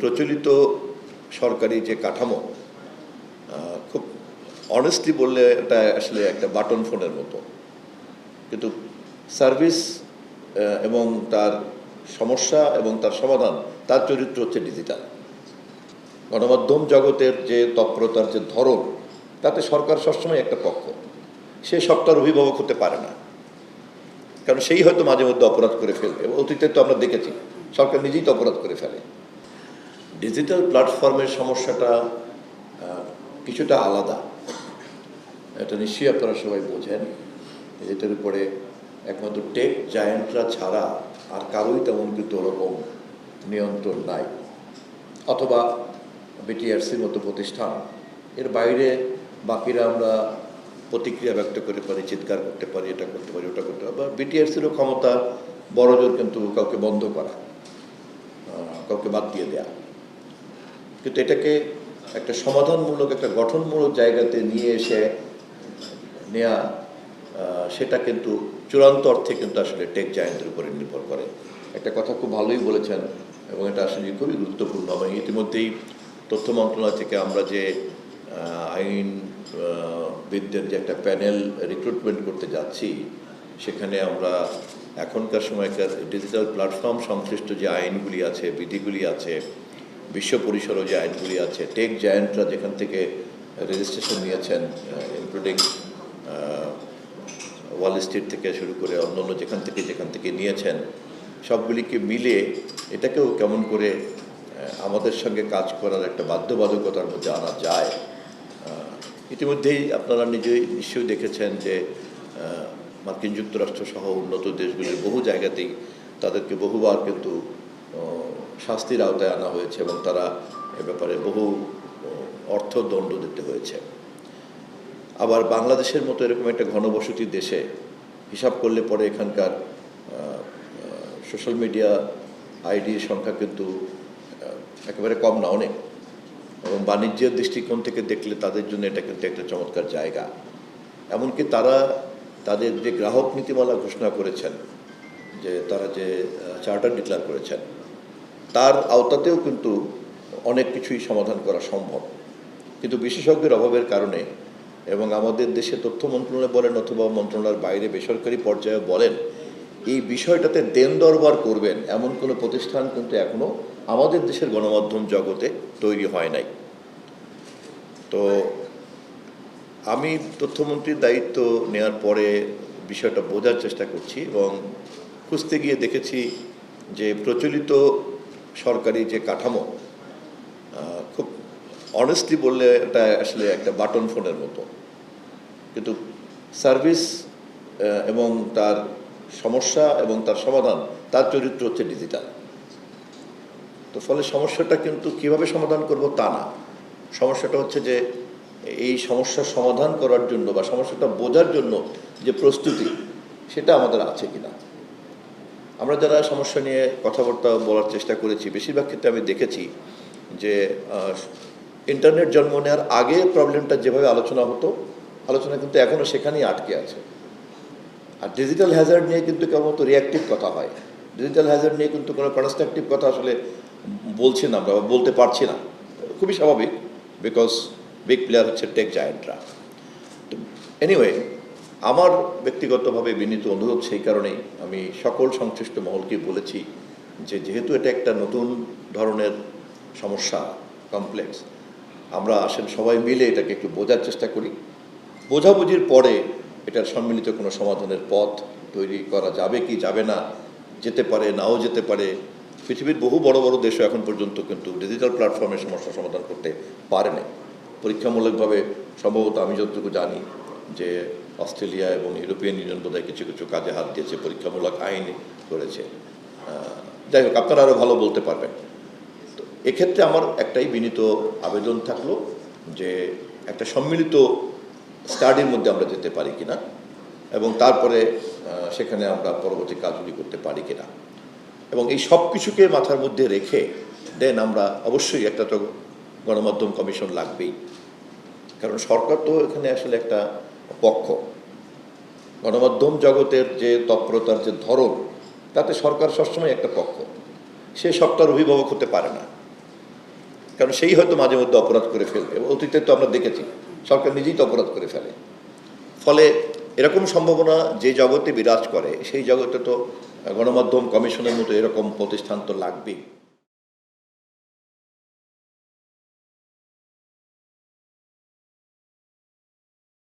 প্রচলিত সরকারি যে কাঠামো খুব অনেস্টলি বললে এটা আসলে একটা বাটন ফোনের মতো, কিন্তু সার্ভিস এবং তার সমস্যা এবং তার সমাধান, তার চরিত্র হচ্ছে ডিজিটাল। গণমাধ্যম জগতের যে তৎপরতার যে ধরন, তাতে সরকার সবসময় একটা পক্ষ, সে সবটার অভিভাবক হতে পারে না, কারণ সেই হয়তো মাঝে মধ্যে অপরাধ করে ফেলবে। অতীতে তো আমরা দেখেছি সরকার নিজেই তো অপরাধ করে ফেলে। ডিজিটাল প্ল্যাটফর্মের সমস্যাটা কিছুটা আলাদা, এটা নিশ্চয়ই আপনারা সবাই বোঝেন। এটার উপরে একমাত্র টেক জায়ান্টরা ছাড়া আর কারোই তেমন কিন্তু ওরকম নিয়ন্ত্রণ নাই, অথবা বিটিআরসির মতো প্রতিষ্ঠান। এর বাইরে বাকিরা আমরা প্রতিক্রিয়া ব্যক্ত করতে পারি, চিৎকার করতে পারি, এটা করতে পারি, ওটা করতে পারি। বা বিটিআরসিরও ক্ষমতা বড়জোর কিন্তু কাউকে বন্ধ করা, কাউকে বাদ দিয়ে দেয়া, কিন্তু এটাকে একটা সমাধানমূলক, একটা গঠনমূলক জায়গাতে নিয়ে এসে নেয়া, সেটা কিন্তু চূড়ান্ত অর্থে কিন্তু আসলে টেক জায়ান্টের উপরে নির্ভর করে। একটা কথা খুব ভালোই বলেছেন এবং এটা আসলে খুবই গুরুত্বপূর্ণ। এবং ইতিমধ্যেই তথ্য মন্ত্রণালয় থেকে আমরা যে আইনবিদদের যে একটা প্যানেল রিক্রুটমেন্ট করতে যাচ্ছি, সেখানে আমরা এখনকার সময়কার ডিজিটাল প্ল্যাটফর্ম সংশ্লিষ্ট যে আইনগুলি আছে, বিধিগুলি আছে, বিশ্ব পরিসরও যে আইনগুলি আছে, টেক জায়ান্টরা যেখান থেকে রেজিস্ট্রেশন নিয়েছেন, ইনক্লুডিং ওয়াল স্ট্রিট থেকে শুরু করে অন্যান্য যেখান থেকে নিয়েছেন, সবগুলিকে মিলে এটাকেও কেমন করে আমাদের সঙ্গে কাজ করার একটা বাধ্যবাধকতার মধ্যে আনা যায়। ইতিমধ্যেই আপনারা নিশ্চয়ই দেখেছেন যে মার্কিন যুক্তরাষ্ট্র সহ উন্নত দেশগুলির বহু জায়গাতেই তাদেরকে বহুবার কিন্তু শাস্তির আওতায় আনা হয়েছে এবং তারা এ ব্যাপারে বহু অর্থদণ্ড দিতে হয়েছে। আবার বাংলাদেশের মতো এরকম একটা ঘনবসতির দেশে হিসাব করলে পরে এখানকার সোশ্যাল মিডিয়া আইডির সংখ্যা কিন্তু একেবারে কম না, অনেক। এবং বাণিজ্যের দৃষ্টিকোণ থেকে দেখলে তাদের জন্য এটা কিন্তু একটা চমৎকার জায়গা। এমনকি তারা তাদের যে গ্রাহক নীতিমালা ঘোষণা করেছেন, যে তারা যে চার্টার ডিক্লেয়ার করেছেন, তার আওতাতেও কিন্তু অনেক কিছুই সমাধান করা সম্ভব। কিন্তু বিশেষজ্ঞের অভাবের কারণে, এবং আমাদের দেশে তথ্য মন্ত্রণালয় বলেন অথবা মন্ত্রণালয়ের বাইরে বেসরকারি পর্যায়ে বলেন, এই বিষয়টাতে দেন দরবার করবেন এমন কোনো প্রতিষ্ঠান কিন্তু এখনো আমাদের দেশের গণমাধ্যম জগতে তৈরি হয় নাই। তো আমি তথ্যমন্ত্রীর দায়িত্ব নেওয়ার পরে বিষয়টা বোঝার চেষ্টা করছি এবং খুঁজতে গিয়ে দেখেছি যে প্রচলিত সরকারি যে কাঠামো খুব অনেস্টলি বললে এটা আসলে একটা বাটন ফোনের মতো, কিন্তু সার্ভিস এবং তার সমস্যা এবং তার সমাধান, তার চরিত্র হচ্ছে ডিজিটাল। তো ফলে সমস্যাটা কিন্তু কিভাবে সমাধান করব তা না, সমস্যাটা হচ্ছে যে এই সমস্যার সমাধান করার জন্য বা সমস্যাটা বোঝার জন্য যে প্রস্তুতি, সেটা আমাদের আছে কিনা। আমরা যারা সমস্যা নিয়ে কথাবার্তা বলার চেষ্টা করেছি, বেশিরভাগ ক্ষেত্রে আমি দেখেছি যে ইন্টারনেট জন্ম নেওয়ার আগে প্রবলেমটা যেভাবে আলোচনা হতো, আলোচনা কিন্তু এখনও সেখানেই আটকে আছে। আর ডিজিটাল হ্যাজার্ড নিয়ে কিন্তু কেবলমাত্র রিয়াক্টিভ কথা হয়, ডিজিটাল হ্যাজার্ড নিয়ে কিন্তু কোনো কনস্ট্রাকটিভ কথা আসলে বলছি না আমরা, বলতে পারছি না। খুবই স্বাভাবিক, বিকজ বিগ প্লেয়ার হচ্ছে টেক জায়ান্টরা। তো এনিওয়ে, আমার ব্যক্তিগতভাবে বিনীত অনুরোধ সেই কারণেই আমি সকল সংশ্লিষ্ট মহলকে বলেছি যে যেহেতু এটা একটা নতুন ধরনের সমস্যা, কমপ্লেক্স, আমরা আসেন সবাই মিলে এটাকে একটু বোঝার চেষ্টা করি। বোঝাবুঝির পরে এটার সম্মিলিত কোনো সমাধানের পথ তৈরি করা যাবে কি যাবে না, যেতে পারে নাও যেতে পারে। পৃথিবীর বহু বড় বড় দেশও এখন পর্যন্ত কিন্তু ডিজিটাল প্ল্যাটফর্মের সমস্যা সমাধান করতে পারে না পরীক্ষামূলকভাবে। সম্ভবত আমি যতটুকু জানি যে অস্ট্রেলিয়া এবং ইউরোপিয়ান ইউনিয়ন বোধহয় কিছু কিছু কাজে হাত দিয়েছে, পরীক্ষামূলক আইন করেছে। যাই হোক, আপনারা আরও ভালো বলতে পারবেন। তো এক্ষেত্রে আমার একটাই বিনীত আবেদন থাকলো যে একটা সম্মিলিত স্টাডির মধ্যে আমরা যেতে পারি কিনা এবং তারপরে সেখানে আমরা পরবর্তী কাজগুলি করতে পারি কিনা, এবং এই সব কিছুকে মাথার মধ্যে রেখে দেন আমরা অবশ্যই একটা তো গণমাধ্যম কমিশন লাগবেই, কারণ সরকার তো এখানে আসলে একটা পক্ষ। গণমাধ্যম জগতের যে তৎপরতার যে ধরন, তাতে সরকার সবসময় একটা পক্ষ, সে সবটার অভিভাবক হতে পারে না, কারণ সেই হয়তো মাঝে মধ্যে অপরাধ করে ফেলবে, এবং অতীতে তো আমরা দেখেছি সরকার নিজেই তো অপরাধ করে ফেলে। ফলে এরকম সম্ভাবনা যে জগতে বিরাজ করে সেই জগতে তো গণমাধ্যম কমিশনের মতো এরকম প্রতিষ্ঠান তো লাগবেই।